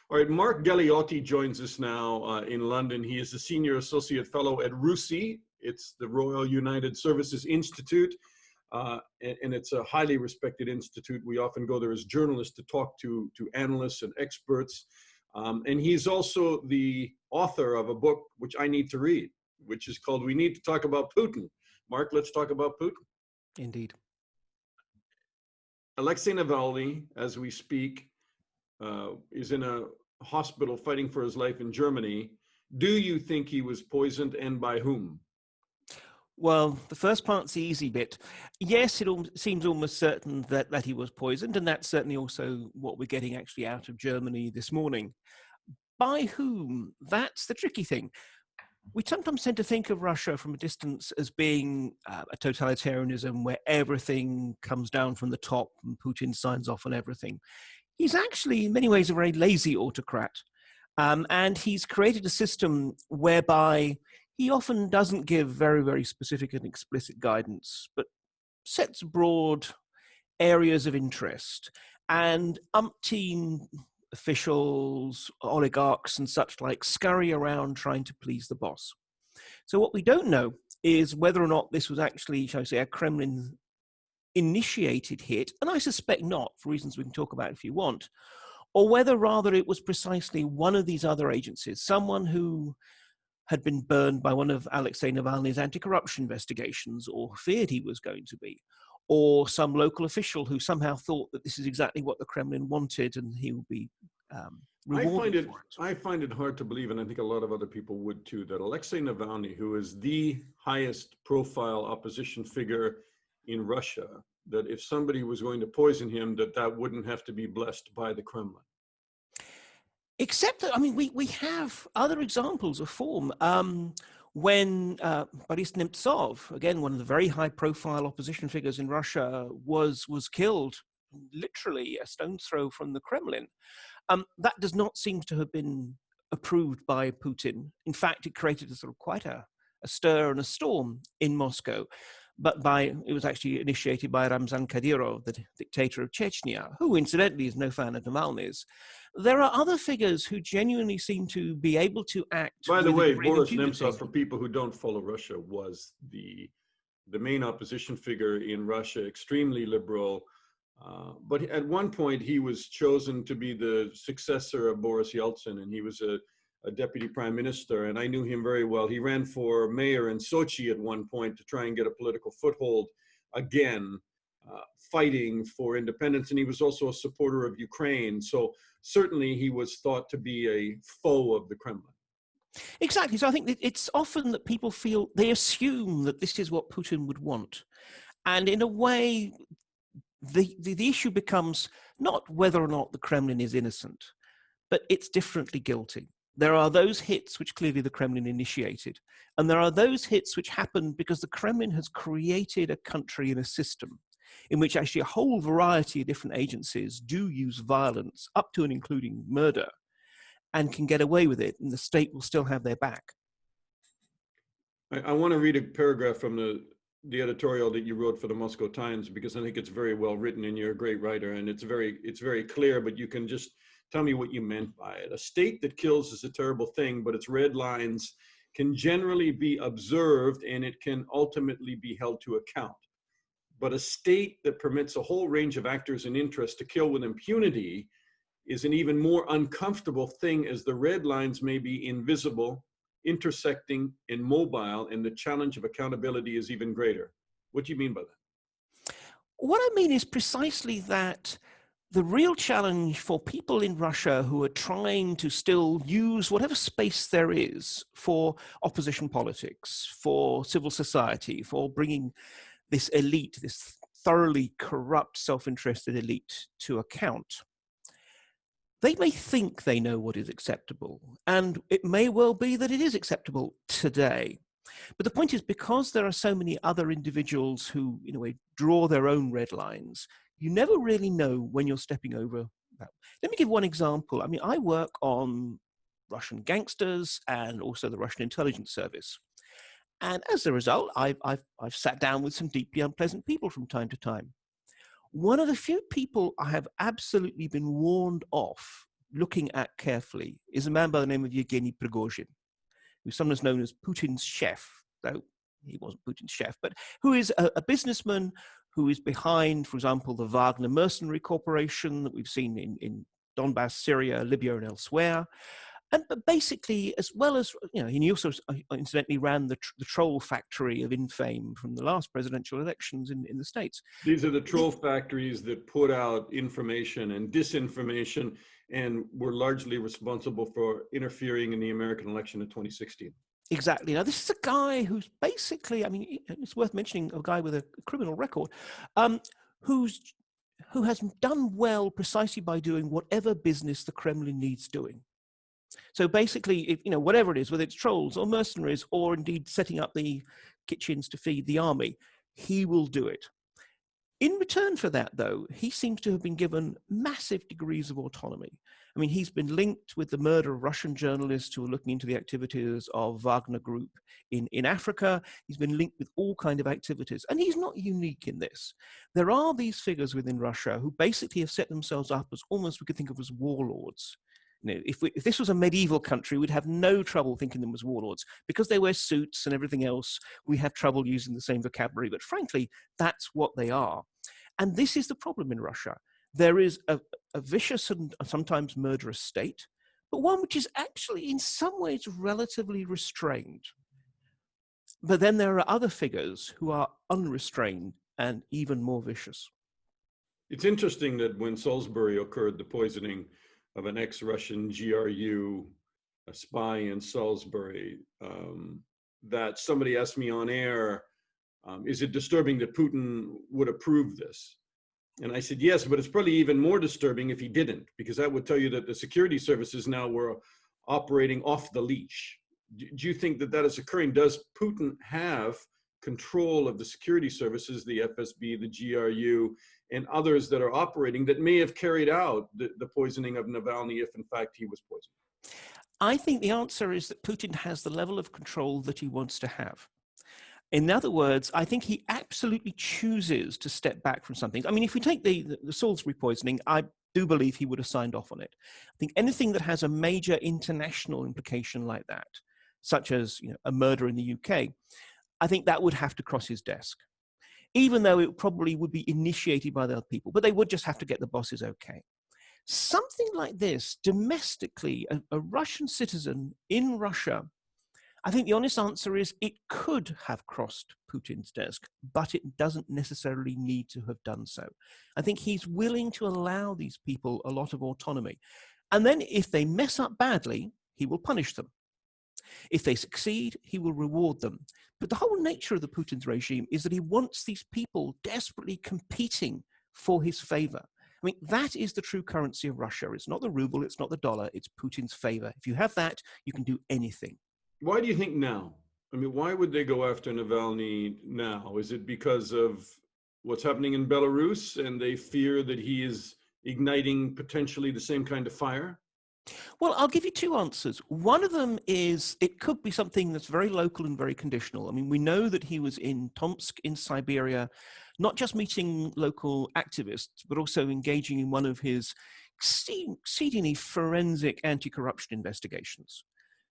All right, Mark Galeotti joins us now in London. He is a senior associate fellow at RUSI. It's the Royal United Services Institute, and it's a highly respected institute. We often go there as journalists to talk to analysts and experts. And he's also the author of a book which I need to read, which is called We Need to Talk About Putin. Mark, let's talk about Putin. Indeed. Alexei Navalny, as we speak, is in a hospital fighting for his life in Germany. Do you think he was poisoned, and by whom? Well, the first part's the easy bit. Yes, it seems almost certain that he was poisoned, and that's certainly also what we're getting actually out of Germany this morning. By whom? That's the tricky thing. We sometimes tend to think of Russia from a distance as being a totalitarianism where everything comes down from the top and Putin signs off on everything. He's actually, in many ways, a very lazy autocrat. And he's created a system whereby he often doesn't give very, very specific and explicit guidance, but sets broad areas of interest. And umpteen officials, oligarchs, and such like scurry around trying to please the boss. So what we don't know is whether or not this was actually, shall I say, a Kremlin initiated hit, and I suspect not, for reasons we can talk about if you want, or whether rather it was precisely one of these other agencies, someone who had been burned by one of Alexei Navalny's anti-corruption investigations, or feared he was going to be, or some local official who somehow thought that this is exactly what the Kremlin wanted and he would be rewarded for it. I find it hard to believe, and I think a lot of other people would too, that Alexei Navalny, who is the highest profile opposition figure in Russia, that if somebody was going to poison him, that wouldn't have to be blessed by the Kremlin. Except that, I mean, we have other examples of form. When Boris Nemtsov, again, one of the very high-profile opposition figures in Russia, was killed, literally a stone's throw from the Kremlin, that does not seem to have been approved by Putin. In fact, it created a sort of quite a stir and a storm in Moscow. But it was actually initiated by Ramzan Kadyrov, the dictator of Chechnya, who incidentally is no fan of Navalny's. There are other figures who genuinely seem to be able to act. By the way, Boris Nemtsov, for people who don't follow Russia, was the main opposition figure in Russia, extremely liberal. But at one point, he was chosen to be the successor of Boris Yeltsin, and he was a deputy prime minister, and I knew him very well. He ran for mayor in Sochi at one point to try and get a political foothold again, fighting for independence, and he was also a supporter of Ukraine. So certainly he was thought to be a foe of the Kremlin. Exactly. So I think that it's often that people feel, they assume that this is what Putin would want. And in a way, the issue becomes not whether or not the Kremlin is innocent, but it's differently guilty. There are those hits which clearly the Kremlin initiated, and there are those hits which happened because the Kremlin has created a country and a system in which actually a whole variety of different agencies do use violence, up to and including murder, and can get away with it, and the state will still have their back. I want to read a paragraph from the editorial that you wrote for the Moscow Times, because I think it's very well written, and you're a great writer, and it's very clear, but you can just tell me what you meant by it. A state that kills is a terrible thing, but its red lines can generally be observed and it can ultimately be held to account. But a state that permits a whole range of actors and interests to kill with impunity is an even more uncomfortable thing, as the red lines may be invisible, intersecting, and mobile, and the challenge of accountability is even greater. What do you mean by that? What I mean is precisely that the real challenge for people in Russia who are trying to still use whatever space there is for opposition politics, for civil society, for bringing this elite, this thoroughly corrupt, self-interested elite to account, they may think they know what is acceptable, and it may well be that it is acceptable today. But the point is, because there are so many other individuals who, in a way, draw their own red lines, you never really know when you're stepping over that. Let me give one example. I mean, I work on Russian gangsters and also the Russian intelligence service. And as a result, I've sat down with some deeply unpleasant people from time to time. One of the few people I have absolutely been warned off looking at carefully is a man by the name of Yevgeny Prigozhin, who's sometimes known as Putin's chef, though he wasn't Putin's chef, but who is a businessman who is behind, for example, the Wagner Mercenary Corporation that we've seen in Donbass, Syria, Libya, and elsewhere. And but basically, as well as, he also incidentally ran the troll factory of infame from the last presidential elections in the States. These are the troll factories that put out information and disinformation and were largely responsible for interfering in the American election of 2016. Exactly. Now, this is a guy who's basically, I mean, it's worth mentioning, a guy with a criminal record, who has done well precisely by doing whatever business the Kremlin needs doing. So basically, whatever it is, whether it's trolls or mercenaries or indeed setting up the kitchens to feed the army, he will do it. In return for that, though, he seems to have been given massive degrees of autonomy. I mean, he's been linked with the murder of Russian journalists who are looking into the activities of Wagner Group in Africa. He's been linked with all kinds of activities. And he's not unique in this. There are these figures within Russia who basically have set themselves up as almost we could think of as warlords. If this was a medieval country, we'd have no trouble thinking them as warlords. Because they wear suits and everything else, we have trouble using the same vocabulary. But frankly, that's what they are. And this is the problem in Russia. There is a vicious and sometimes murderous state, but one which is actually in some ways relatively restrained. But then there are other figures who are unrestrained and even more vicious. It's interesting that when Salisbury occurred, the poisoning of an ex-Russian GRU, a spy in Salisbury, that somebody asked me on air, is it disturbing that Putin would approve this? And I said, yes, but it's probably even more disturbing if he didn't, because that would tell you that the security services now were operating off the leash. Do you think that that is occurring? Does Putin have control of the security services, the FSB, the GRU, and others that are operating that may have carried out the poisoning of Navalny if in fact he was poisoned? I think the answer is that Putin has the level of control that he wants to have. In other words, I think he absolutely chooses to step back from something. I mean, if we take the Salisbury poisoning, I do believe he would have signed off on it. I think anything that has a major international implication like that, such as a murder in the UK, I think that would have to cross his desk, even though it probably would be initiated by the other people, but they would just have to get the bosses okay. Something like this, domestically, a Russian citizen in Russia, I think the honest answer is it could have crossed Putin's desk, but it doesn't necessarily need to have done so. I think he's willing to allow these people a lot of autonomy. And then if they mess up badly, he will punish them. If they succeed, he will reward them. But the whole nature of the Putin's regime is that he wants these people desperately competing for his favor. I mean, that is the true currency of Russia. It's not the ruble, it's not the dollar, it's Putin's favor. If you have that, you can do anything. Why do you think now? I mean, why would they go after Navalny now? Is it because of what's happening in Belarus and they fear that he is igniting potentially the same kind of fire? Well, I'll give you two answers. One of them is it could be something that's very local and very conditional. I mean, we know that he was in Tomsk in Siberia, not just meeting local activists, but also engaging in one of his exceedingly forensic anti-corruption investigations.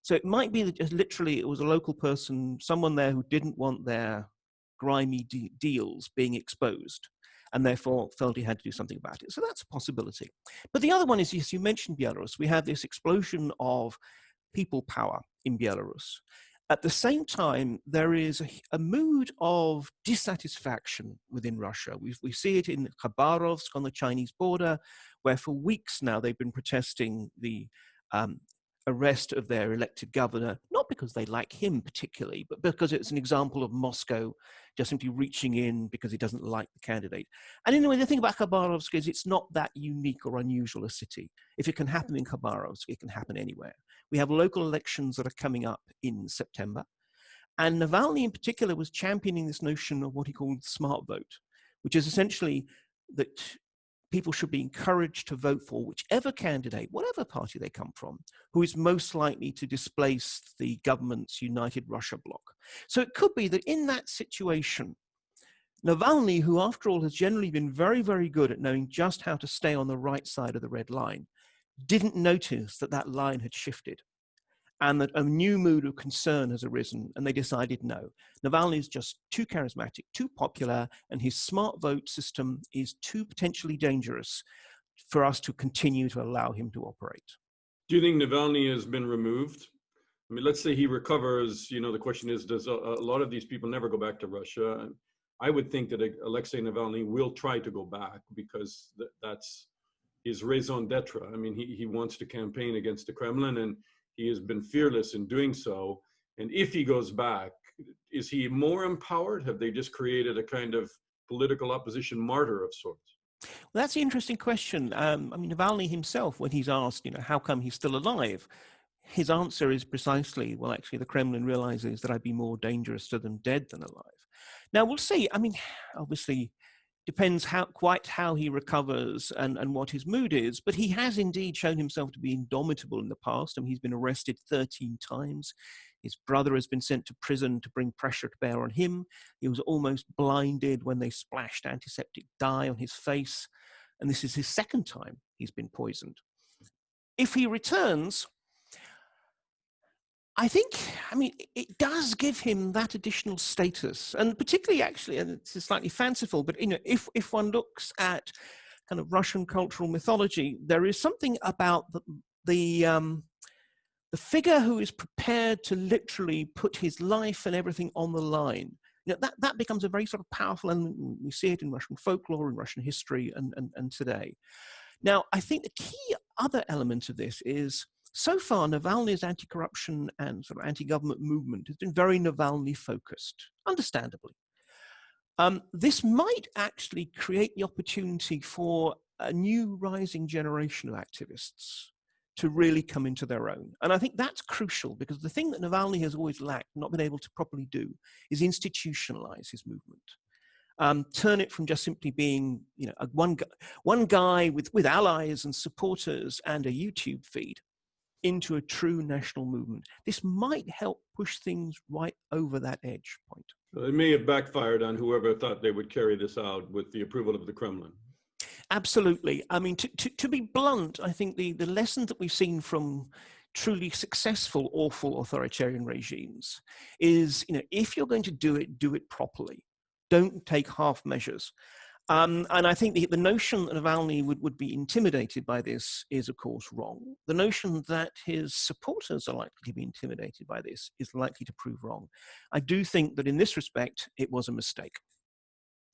So it might be that literally it was a local person, someone there who didn't want their grimy deals being exposed and therefore felt he had to do something about it. So that's a possibility. But the other one is, yes, you mentioned Belarus. We have this explosion of people power in Belarus. At the same time, there is a mood of dissatisfaction within Russia. We see it in Khabarovsk on the Chinese border, where for weeks now they've been protesting the arrest of their elected governor, not because they like him particularly, but because it's an example of Moscow just simply reaching in because he doesn't like the candidate. And anyway, the thing about Khabarovsk is it's not that unique or unusual a city. If it can happen in Khabarovsk, it can happen anywhere. We have local elections that are coming up in September. And Navalny in particular was championing this notion of what he called smart vote, which is essentially that people should be encouraged to vote for whichever candidate, whatever party they come from, who is most likely to displace the government's United Russia bloc. So it could be that in that situation, Navalny, who after all has generally been very, very good at knowing just how to stay on the right side of the red line, didn't notice that that line had shifted and that a new mood of concern has arisen, and they decided no. Navalny is just too charismatic, too popular, and his smart vote system is too potentially dangerous for us to continue to allow him to operate. Do you think Navalny has been removed? I mean, let's say he recovers. The question is, does a lot of these people never go back to Russia? And I would think that Alexei Navalny will try to go back because that's his raison d'etre. I mean, he wants to campaign against the Kremlin, and he has been fearless in doing so. And if he goes back, is he more empowered? Have they just created a kind of political opposition martyr of sorts? Well, that's an interesting question. I mean, Navalny himself, when he's asked, how come he's still alive, his answer is precisely, well, actually, the Kremlin realizes that I'd be more dangerous to them dead than alive. Now, we'll see. I mean, obviously, depends quite how he recovers and what his mood is, but he has indeed shown himself to be indomitable in the past. I mean, he's been arrested 13 times. His brother has been sent to prison to bring pressure to bear on him. He was almost blinded when they splashed antiseptic dye on his face. And this is his second time he's been poisoned. If he returns, I think, it does give him that additional status, and particularly, actually, and it's slightly fanciful, but if one looks at kind of Russian cultural mythology, there is something about the figure who is prepared to literally put his life and everything on the line. That becomes a very sort of powerful element. We see it in Russian folklore, in Russian history, and today. Now, I think the key other element of this is, so far, Navalny's anti-corruption and sort of anti-government movement has been very Navalny-focused, understandably. This might actually create the opportunity for a new rising generation of activists to really come into their own. And I think that's crucial, because the thing that Navalny has always lacked, not been able to properly do, is institutionalize his movement. Turn it from just simply being one guy with allies and supporters and a YouTube feed into a true national movement. This might help push things right over that edge point. It may have backfired on whoever thought they would carry this out with the approval of the Kremlin. Absolutely. I mean, to be blunt, I think the lesson that we've seen from truly successful, awful authoritarian regimes is, if you're going to do it properly. Don't take half measures. And I think the notion that Navalny would be intimidated by this is, of course, wrong. The notion that his supporters are likely to be intimidated by this is likely to prove wrong. I do think that in this respect, it was a mistake.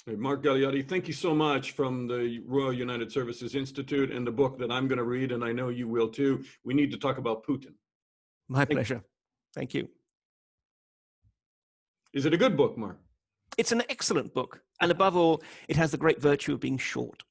Hey, Mark Galeotti, thank you so much, from the Royal United Services Institute, and the book that I'm going to read, and I know you will too. We need to talk about Putin. My pleasure. Thank you. Is it a good book, Mark? It's an excellent book. And above all, it has the great virtue of being short.